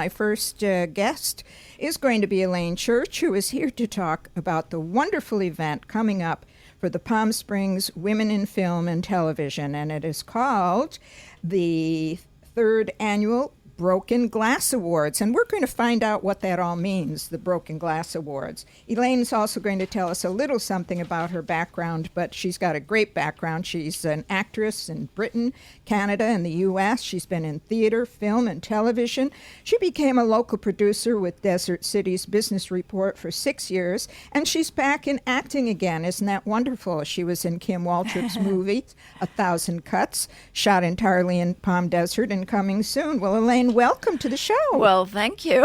My first guest is going to be Elaine Church, who is here to talk about the wonderful event coming up for the Palm Springs Women in Film and Television, and it is called the third annual Broken Glass Awards, and we're going to find out what that all means, the Broken Glass Awards. Elaine's also going to tell us a little something about her background, but she's got a great background. She's an actress in Britain, Canada, and the U.S. She's been in theater, film, and television. She became a local producer with Desert City's Business Report for 6 years, and she's back in acting again. Isn't that wonderful? She was in Kim Waltrip's movie, 1,000 Cuts, shot entirely in Palm Desert and coming soon. Well, Elaine, welcome to the show. Well, thank you.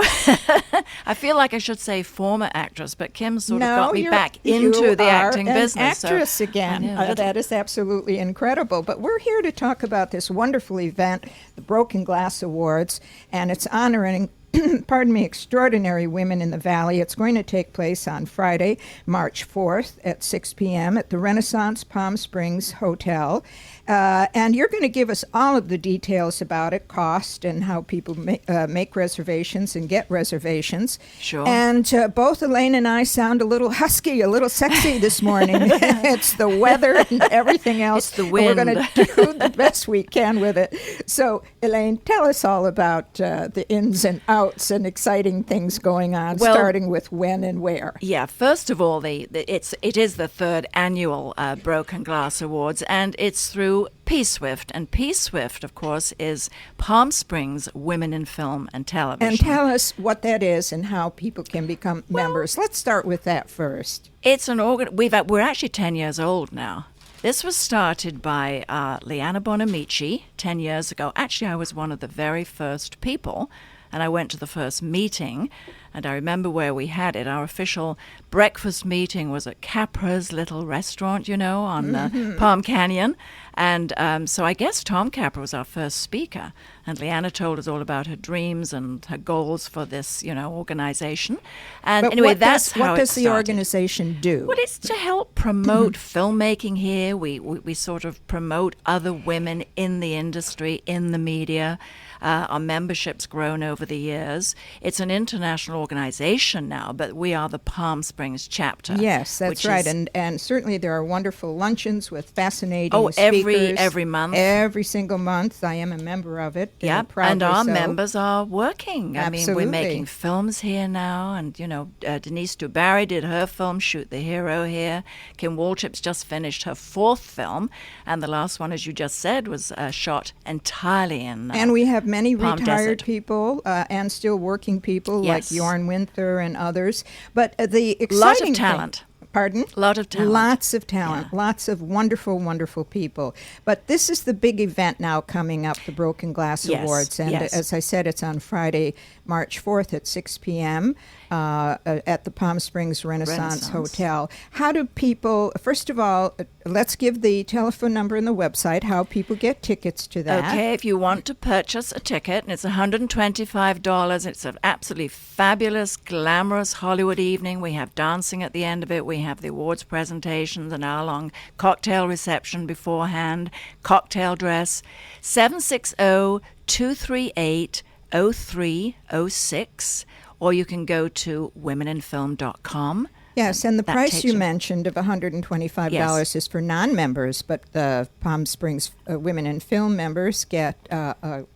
I feel like I should say former actress, but Kim sort of got me back into the acting business. Actress again. That is absolutely incredible. But we're here to talk about this wonderful event, the Broken Glass Awards, and it's honoring extraordinary women in the Valley. It's going to take place on Friday, March 4th at 6 p.m. at the Renaissance Palm Springs Hotel. And you're going to give us all of the details about it, cost, and how people make reservations and get reservations. Sure. And both Elaine and I sound a little husky, a little sexy this morning. It's the weather and everything else. It's the wind. We're going to do the best we can with it. So, Elaine, tell us all about the ins and outs and exciting things going on, starting with when and where. Yeah, first of all, it is the third annual Broken Glass Awards, and it's through P-Swift. And P-Swift, of course, is Palm Springs Women in Film and Television. And tell us what that is and how people can become members. Let's start with that first. It's an we're actually 10 years old now. This was started by Liana Bonamici 10 years ago. Actually, I was one of the very first people, and I went to the first meeting, and I remember where we had it. Our official breakfast meeting was at Capra's little restaurant, on Palm Canyon. And so I guess Tom Capra was our first speaker. And Leanna told us all about her dreams and her goals for this, organization. And but anyway, what that's how what it does the started. organization do? Well, it's to help promote filmmaking here. We sort of promote other women in the industry, in the media. Our membership's grown over the years. It's an international organization now, but we are the Palm Springs chapter. Yes, that's right. And certainly there are wonderful luncheons with fascinating speakers. Every month. Every single month. I am a member of it. Yeah, and our members are working. Absolutely. I mean, we're making films here now, and, Denise DuBarry did her film, Shoot the Hero, here. Kim Waltrip's just finished her fourth film, and the last one, as you just said, was shot entirely in And we have many Palm retired Desert. people and still working people Yes. like Jorn Winther and others. But the exciting Lot of thing- talent. Pardon? Lot of talent. Lots of talent. Yeah. Lots of wonderful, wonderful people. But this is the big event now coming up, the Broken Glass Yes, Awards. And yes. as I said, it's on Friday, March 4th at 6 p.m. At the Palm Springs Renaissance Hotel. How do people, first of all, let's give the telephone number and the website, how people get tickets to that. Okay, if you want to purchase a ticket, and it's $125. It's an absolutely fabulous, glamorous Hollywood evening. We have dancing at the end of it. We have the awards presentations, an hour-long cocktail reception beforehand, cocktail dress. 760-238-0306, or you can go to womeninfilm.com. Yes, and the That price takes you you- mentioned of $125 Yes. is for non-members, but the Palm Springs Women in Film members get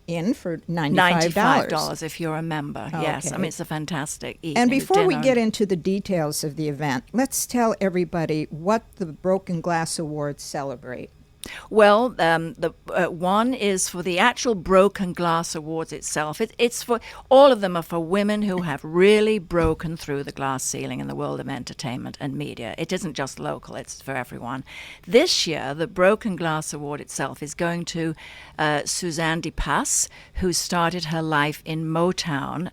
in for $95. $95 if you're a member. Yes, I Okay. mean, it's a fantastic evening. And before we dinner. get into the details of the event, let's tell everybody what the Broken Glass Awards celebrate. Well, the one is for the actual Broken Glass Awards itself. It's for all of them are for women who have really broken through the glass ceiling in the world of entertainment and media. It isn't just local; it's for everyone. This year, the Broken Glass Award itself is going to Suzanne DePass, who started her life in Motown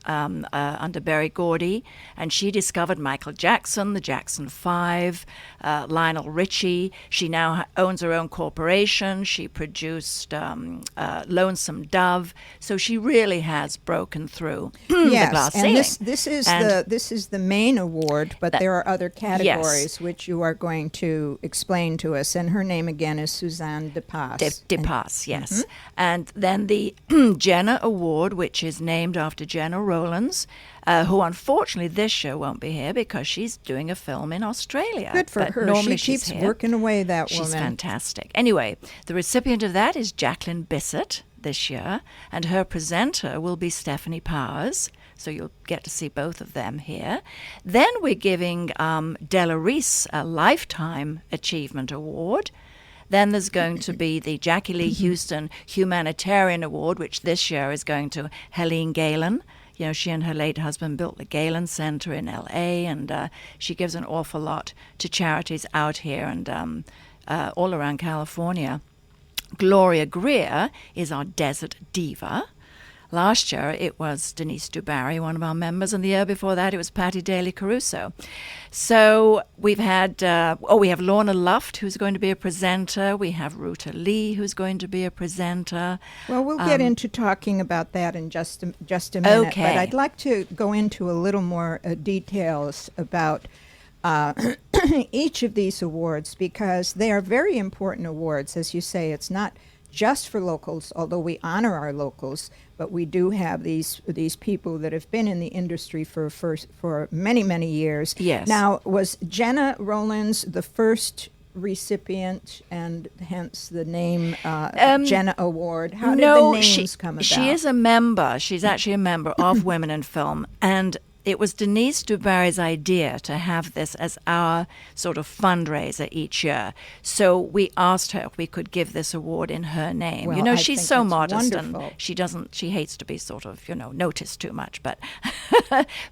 under Berry Gordy, and she discovered Michael Jackson, the Jackson 5, Lionel Richie. She now owns her own corporation Corporation. She produced Lonesome Dove. So she really has broken through the glass ceiling. This is the main award, but there are other categories which you are going to explain to us. And her name again is Suzanne DePass. DePass, yes. And then the Jenna Award, which is named after Jenna Rowlands, who unfortunately this year won't be here because she's doing a film in Australia. Good for her. Normally she keeps working away, that woman. She's fantastic. Anyway, the recipient of that is Jacqueline Bissett this year, and her presenter will be Stephanie Powers. So you'll get to see both of them here. Then we're giving Della Reese a Lifetime Achievement Award. Then there's going to be the Jackie Lee Houston Humanitarian Award, which this year is going to Helene Galen. You know, she and her late husband built the Galen Center in L.A., and she gives an awful lot to charities out here and all around California. Gloria Greer is our Desert Diva. Last year, it was Denise DuBarry, one of our members, and the year before that, it was Patty Daly Caruso. So we've had, we have Lorna Luft, who's going to be a presenter. We have Ruta Lee, who's going to be a presenter. Well, we'll get into talking about that in just a minute. Okay. But I'd like to go into a little more details about each of these awards, because they are very important awards. As you say, it's not just for locals, although we honor our locals, but we do have these people that have been in the industry for many, many years. Yes. Now, was Jenna Rowlands the first recipient, and hence the name Jenna Award? How did the names come about? She is a member. She's actually a member of Women in Film, and it was Denise DuBarry's idea to have this as our sort of fundraiser each year. So we asked her if we could give this award in her name. Well, you know, I she's think so that's modest wonderful. and she hates to be sort of, noticed too much, but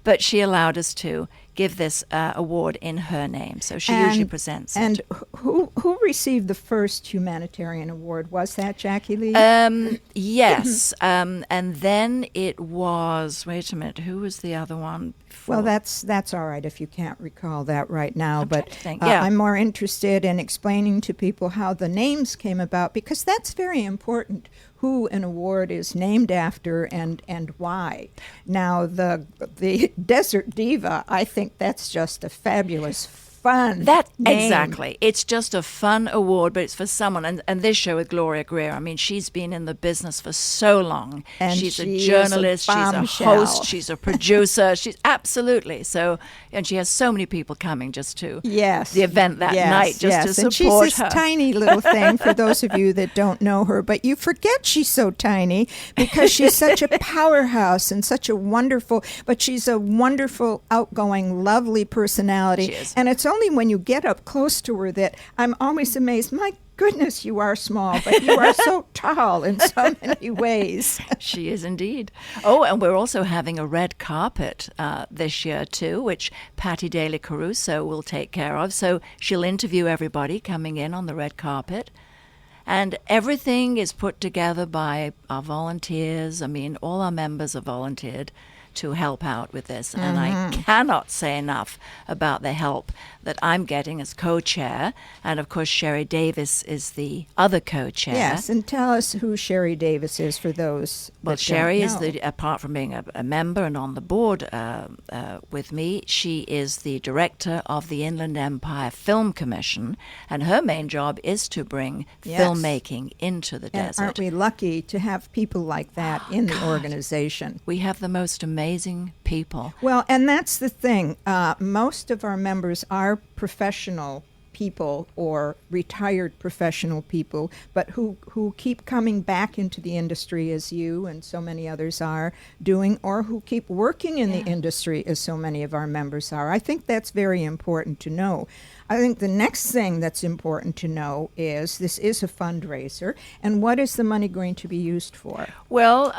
but she allowed us to give this award in her name. So she usually presents it. And who received the first humanitarian award? Was that Jackie Lee? Yes. And then it was, wait a minute, who was the other one? Well, that's all right if you can't recall that right now. But yeah. I'm more interested in explaining to people how the names came about, because that's very important, who an award is named after and why. Now, the Desert Diva, I think that's just a fabulous fun name. Exactly. It's just a fun award, but it's for someone. And this show with Gloria Greer, I mean, she's been in the business for so long. And she's a journalist, she's a host, she's a producer. She's absolutely. So, and she has so many people coming just to the event that night just to support and she's her. This tiny little thing, for those of you that don't know her, but you forget she's so tiny because she's such a powerhouse and such a wonderful, but she's a wonderful, outgoing, lovely personality. She is. And it's only when you get up close to her that I'm always amazed. My goodness, you are small, but you are so tall in so many ways. She is indeed. Oh, and we're also having a red carpet this year too, which Patty Daly Caruso will take care of. So she'll interview everybody coming in on the red carpet. And everything is put together by our volunteers. I mean, all our members are volunteered to help out with this. And I cannot say enough about the help that I'm getting as co-chair. And of course, Sherry Davis is the other co-chair. Yes, and tell us who Sherry Davis is for those Well, that Sherry don't know. is apart from being a member and on the board with me, she is the director of the Inland Empire Film Commission, and her main job is to bring filmmaking into the desert. Aren't we lucky to have people like that in the organization? We have the most amazing people. Well, and that's the thing. Most of our members are professional people or retired professional people, but who keep coming back into the industry as you and so many others are doing, or who keep working in the industry as so many of our members are. I think that's very important to know. I think the next thing that's important to know is this is a fundraiser, and what is the money going to be used for? Well,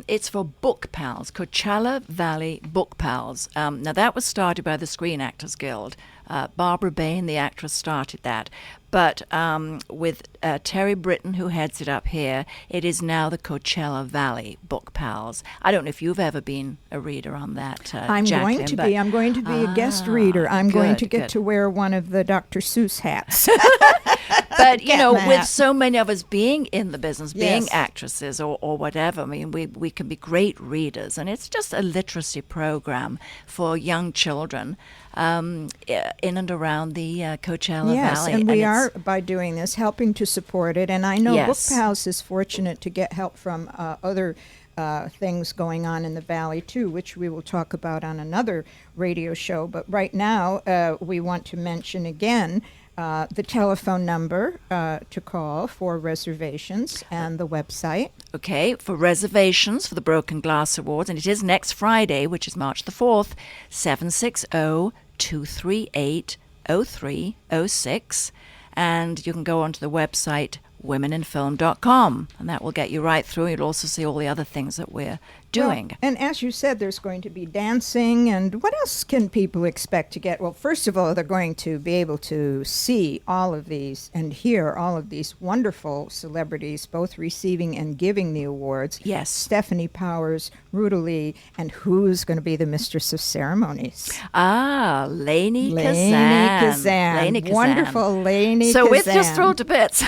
it's for Book Pals, Coachella Valley Book Pals. Now, that was started by the Screen Actors Guild. Barbara Bain, the actress, started that. But with Terry Britton, who heads it up here, it is now the Coachella Valley Book Pals. I don't know if you've ever been a reader on that, I'm Jacqueline, going to be. I'm going to be a guest reader. I'm going to get to wear one of the Dr. Seuss hats. But, you Get know, that. with so many of us being in the business, being Yes. actresses or whatever, I mean, we can be great readers. And it's just a literacy program for young children in and around the Coachella Yes, Valley. and we it's- are, by doing this, helping to support it. And I know Yes. Book Pals is fortunate to get help from other things going on in the valley, too, which we will talk about on another radio show. But right now, we want to mention again the telephone number to call for reservations and the website. Okay, for reservations for the Broken Glass Awards, and it is next Friday, which is March the 4th, 760-238-0306. And you can go onto the website womeninfilm.com, and that will get you right through. You'll also see all the other things that we're doing. Well, and as you said, there's going to be dancing, and what else can people expect to get? Well, first of all, they're going to be able to see all of these and hear all of these wonderful celebrities, both receiving and giving the awards. Yes. Stephanie Powers, Ruta Lee, and who's going to be the mistress of ceremonies? Lainey Lainey Kazan. Kazan. Wonderful Lainey So Kazan. we're just thrilled to bits.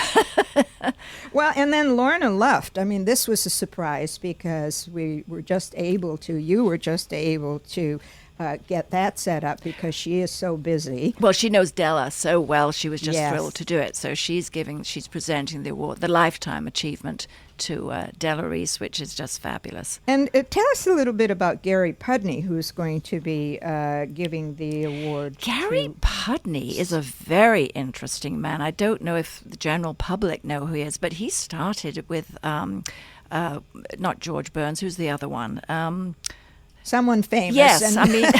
Well, and then Lorna Luft. I mean, this was a surprise because you were just able to get that set up because she is so busy. Well, she knows Della so well. She was just Yes. thrilled to do it. So she's presenting the award, the Lifetime Achievement, to Della Reese, which is just fabulous. And tell us a little bit about Gary Pudney, who's going to be giving the award. Gary Pudney is a very interesting man. I don't know if the general public know who he is, but he started with not George Burns. Who's the other one? Someone famous. Yes, and, I mean,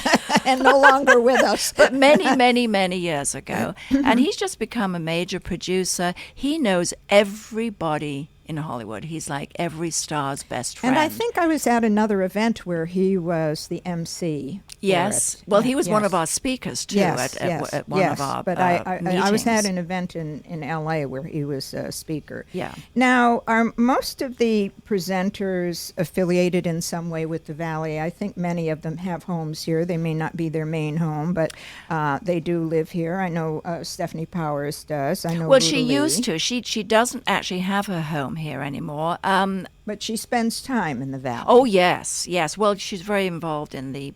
and no longer with us. but many years ago, and he's just become a major producer. He knows everybody in Hollywood. He's like every star's best friend. And I think I was at another event where he was the MC. for Yes. it. Well, he was one Yes. of our speakers too Yes, at one of our but I was at meetings. an event in L.A. where he was a speaker. Yeah. Now, are most of the presenters affiliated in some way with the Valley? I think many of them have homes here. They may not be their main home, but they do live here. I know Stephanie Powers does. I know. Well, she Ruta Lee, used to. She doesn't actually have her home here anymore. but she spends time in the Valley. Oh yes. Well, she's very involved in the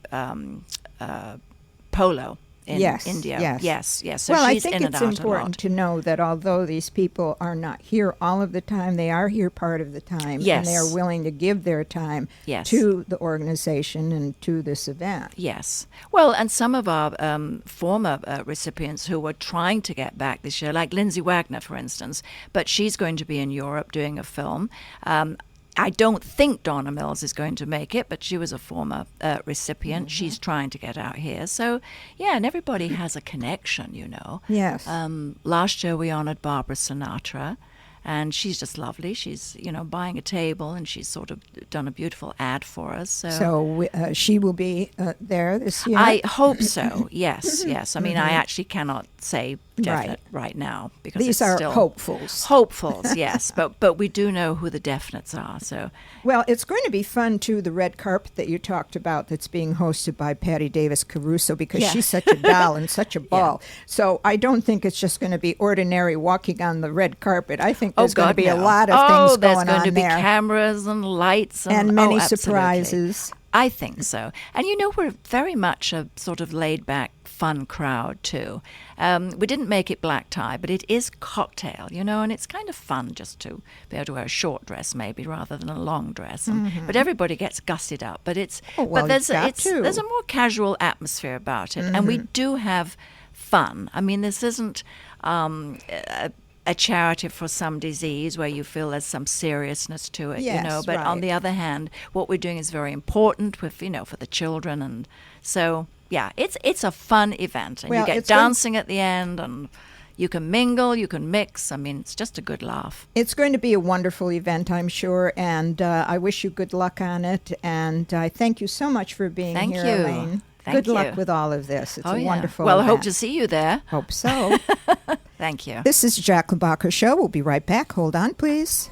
polo in Yes, India. yes. So well, I she's think in and it's out a lot. important to know that although these people are not here all of the time, they are here part of the time. Yes. And they are willing to give their time Yes. to the organization and to this event. Yes. Well, and some of our former recipients who were trying to get back this year, like Lindsay Wagner, for instance, but she's going to be in Europe doing a film. I don't think Donna Mills is going to make it, but she was a former recipient. Mm-hmm. She's trying to get out here. So, yeah, and everybody has a connection, you know. Yes. Last year we honored Barbara Sinatra, and she's just lovely. She's, buying a table, and she's sort of done a beautiful ad for us. So she will be there this year? I hope so. Yes. I mean, I actually cannot say definite right now because These it's are still hopefuls. Hopefuls, yes, but we do know who the definites are. So Well, it's going to be fun, too, the red carpet that you talked about that's being hosted by Patty Davis Caruso because Yeah. she's such a doll and such a ball. So I don't think it's just going to be ordinary walking on the red carpet. I think there's going to be a lot of things there's going going on to be there. Cameras and lights And many absolutely. surprises. I think so. And we're very much a sort of laid back, fun crowd too. We didn't make it black tie, but it is cocktail, and it's kind of fun just to be able to wear a short dress maybe rather than a long dress. But everybody gets gussied up. But there's a more casual atmosphere about it, and we do have fun. I mean, this isn't a charity for some disease where you feel there's some seriousness to it, Yes, But on right. the other hand, what we're doing is very important with, for the children, and so it's a fun event, and Well, you get it's going- dancing at the end, and you can mingle, you can mix. I mean, it's just a good laugh. It's going to be a wonderful event, I'm sure, and I wish you good luck on it. And I thank you so much for being Thank here, you. Elaine. Thank good you. luck with all of this. It's a wonderful Well, I hope event. to see you there. Hope so. Thank you. This is Jacqueline Bachar Show. We'll be right back. Hold on, please.